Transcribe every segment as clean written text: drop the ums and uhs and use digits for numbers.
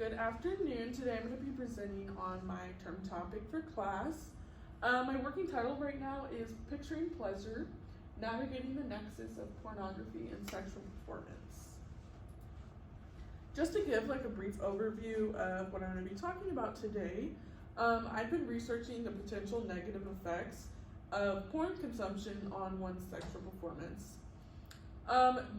Good afternoon. Today I'm going to be presenting on my term topic for class. My working title right now is Picturing Pleasure, Navigating the Nexus of Pornography and Sexual Performance. Just to give a brief overview of what I'm going to be talking about today, I've been researching the potential negative effects of porn consumption on one's sexual performance.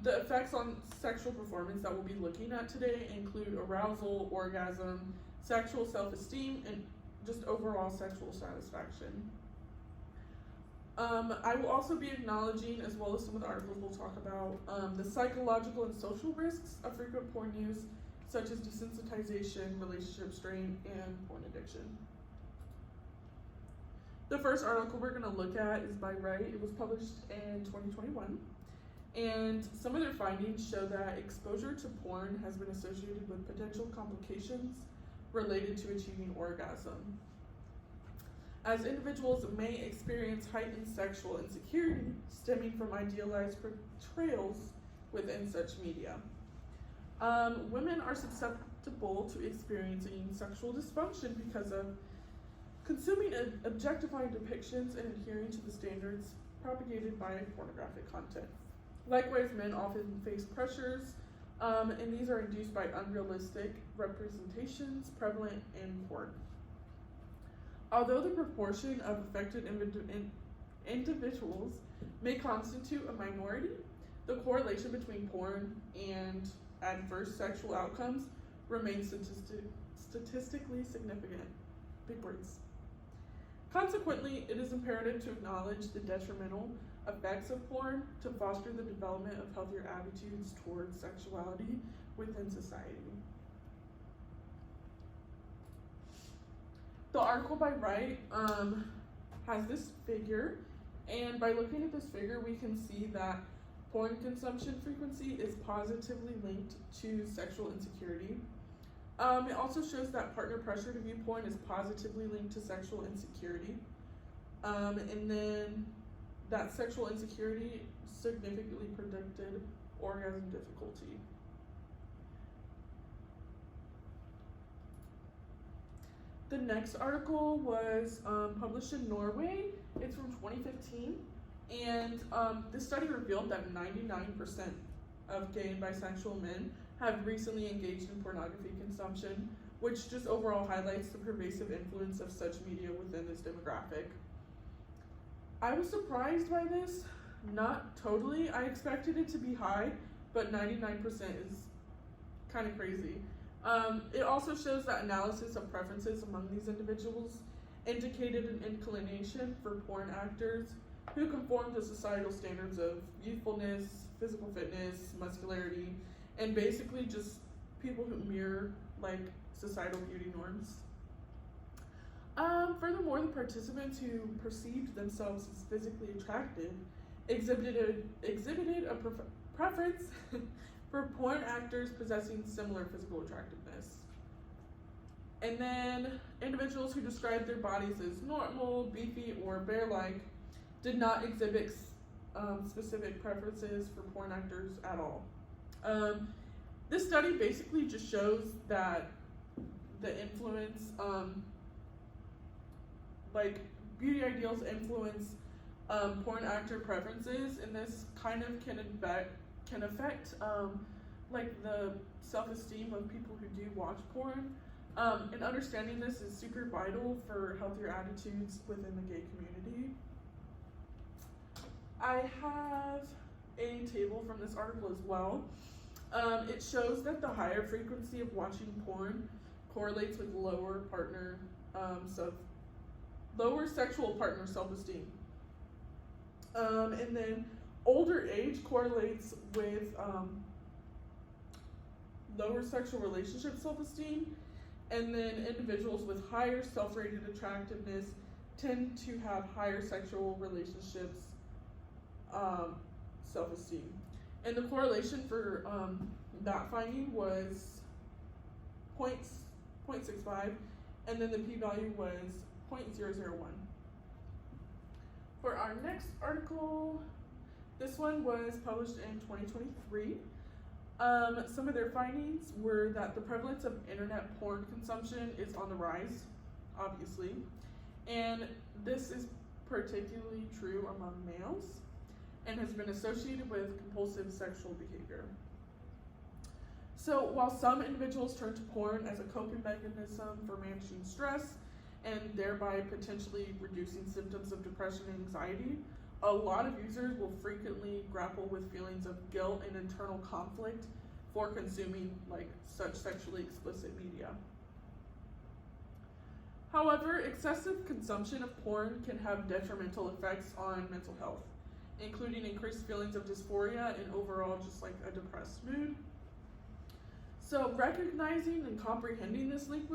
The effects on sexual performance that we'll be looking at today include arousal, orgasm, sexual self-esteem, and just overall sexual satisfaction. I will also be acknowledging, as well as some of the articles we'll talk about, the psychological and social risks of frequent porn use, such as desensitization, relationship strain, and porn addiction. The first article we're going to look at is by Wright. It was published in 2021. And some of their findings show that exposure to porn has been associated with potential complications related to achieving orgasm, as individuals may experience heightened sexual insecurity stemming from idealized portrayals within such media. Women are susceptible to experiencing sexual dysfunction because of consuming objectifying depictions and adhering to the standards propagated by pornographic content. Likewise, men often face pressures, and these are induced by unrealistic representations prevalent in porn. Although the proportion of affected individuals may constitute a minority, the correlation between porn and adverse sexual outcomes remains statistically significant. Big words. Consequently, it is imperative to acknowledge the detrimental effects of porn to foster the development of healthier attitudes towards sexuality within society. The article by Wright has this figure, and by looking at this figure, we can see that porn consumption frequency is positively linked to sexual insecurity. It also shows that partner pressure to view porn is positively linked to sexual insecurity. And then that sexual insecurity significantly predicted orgasm difficulty. The next article was published in Norway. It's from 2015, and this study revealed that 99% of gay and bisexual men have recently engaged in pornography consumption, which just overall highlights the pervasive influence of such media within this demographic. I was surprised by this, not totally. I expected it to be high, but 99% is kind of crazy. It also shows that analysis of preferences among these individuals indicated an inclination for porn actors who conform to societal standards of youthfulness, physical fitness, muscularity, and basically just people who mirror societal beauty norms. Furthermore, the participants who perceived themselves as physically attractive exhibited a preference for porn actors possessing similar physical attractiveness. And then individuals who described their bodies as normal, beefy, or bear-like did not exhibit specific preferences for porn actors at all. This study basically just shows that the influence, beauty ideals influence porn actor preferences, and this kind of can affect the self-esteem of people who do watch porn. And understanding this is super vital for healthier attitudes within the gay community. I have a table from this article as well. It shows that the higher frequency of watching porn correlates with lower sexual partner self-esteem. And then older age correlates with lower sexual relationship self-esteem, and then individuals with higher self-rated attractiveness tend to have higher sexual relationships self-esteem. And the correlation for that finding was 0.65, and then the p-value was 0.001. For our next article, this one was published in 2023. Some of their findings were that the prevalence of internet porn consumption is on the rise, obviously, and this is particularly true among males and has been associated with compulsive sexual behavior. So while some individuals turn to porn as a coping mechanism for managing stress and thereby potentially reducing symptoms of depression and anxiety, a lot of users will frequently grapple with feelings of guilt and internal conflict for consuming such sexually explicit media. However, excessive consumption of porn can have detrimental effects on mental health, including increased feelings of dysphoria and overall just a depressed mood. So recognizing and comprehending this link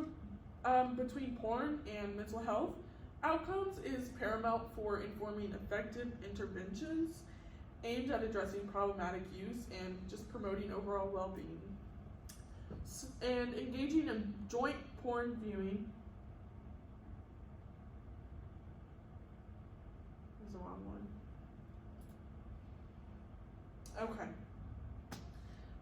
between porn and mental health outcomes is paramount for informing effective interventions aimed at addressing problematic use and just promoting overall well-being. And engaging in joint porn viewing is the wrong one. Okay.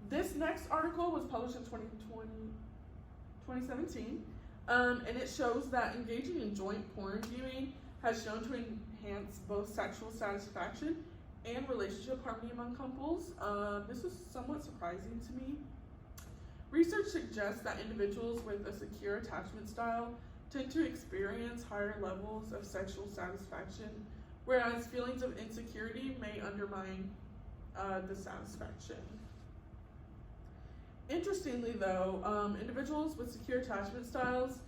This next article was published in 2017, and it shows that engaging in joint porn viewing has shown to enhance both sexual satisfaction and relationship harmony among couples. This was somewhat surprising to me. Research suggests that individuals with a secure attachment style tend to experience higher levels of sexual satisfaction, whereas feelings of insecurity may undermine the satisfaction. Interestingly though, individuals with secure attachment styles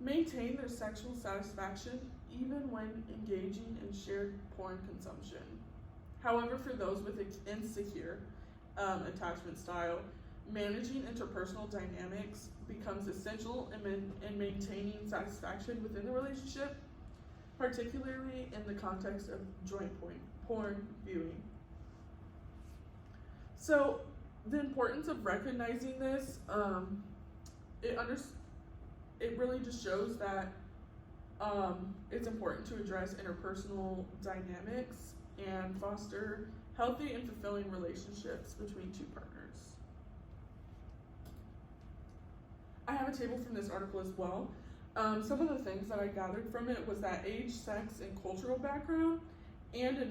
maintain their sexual satisfaction even when engaging in shared porn consumption. However, for those with an insecure attachment style, managing interpersonal dynamics becomes essential in maintaining satisfaction within the relationship, particularly in the context of joint porn viewing. So, the importance of recognizing this, it really just shows that it's important to address interpersonal dynamics and foster healthy and fulfilling relationships between two partners. I have a table from this article as well. Some of the things that I gathered from it was that age, sex, and cultural background, and the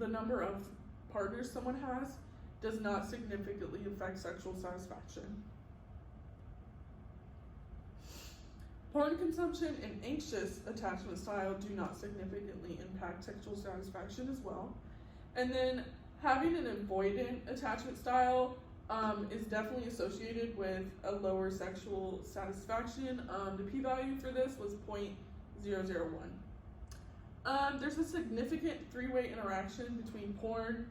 number of partners someone has does not significantly affect sexual satisfaction. Porn consumption and anxious attachment style do not significantly impact sexual satisfaction as well. And then having an avoidant attachment style is definitely associated with a lower sexual satisfaction. The p-value for this was 0.001. There's a significant three-way interaction between porn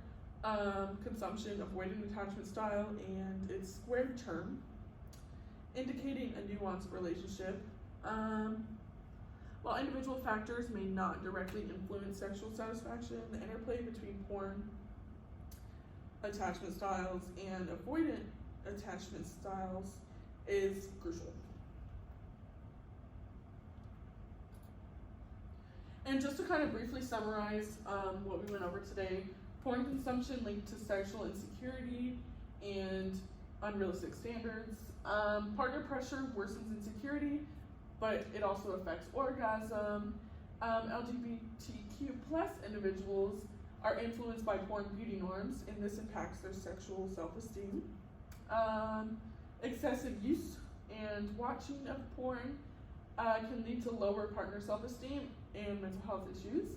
consumption, avoidant attachment style, and its squared term, indicating a nuanced relationship. While individual factors may not directly influence sexual satisfaction, the interplay between porn attachment styles and avoidant attachment styles is crucial. And just to kind of briefly summarize what we went over today, porn consumption linked to sexual insecurity and unrealistic standards. Partner pressure worsens insecurity, but it also affects orgasm. LGBTQ plus individuals are influenced by porn beauty norms, and this impacts their sexual self-esteem. Excessive use and watching of porn can lead to lower partner self-esteem and mental health issues.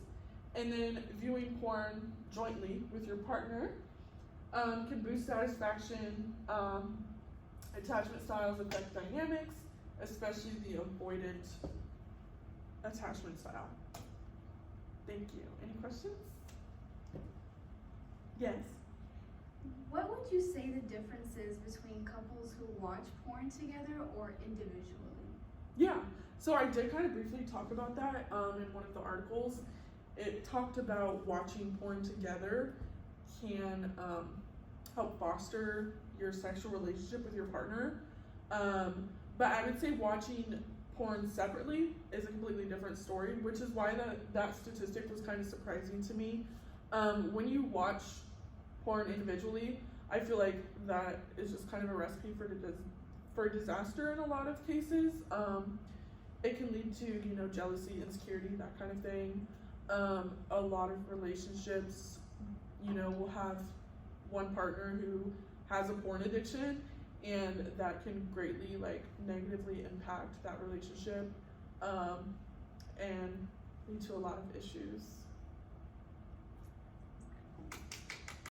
And then viewing porn jointly with your partner can boost satisfaction. Attachment styles affect dynamics, especially the avoidant attachment style. Thank you. Any questions? Yes. What would you say the difference is between couples who watch porn together or individually? Yeah, so I did kind of briefly talk about that in one of the articles. It talked about watching porn together can help foster your sexual relationship with your partner. But I would say watching porn separately is a completely different story, which is why that statistic was kind of surprising to me. When you watch porn individually, I feel like that is just kind of a recipe for disaster in a lot of cases. It can lead to, you know, jealousy, insecurity, that kind of thing. A lot of relationships, you know, will have one partner who has a porn addiction, and that can greatly like negatively impact that relationship, and lead to a lot of issues.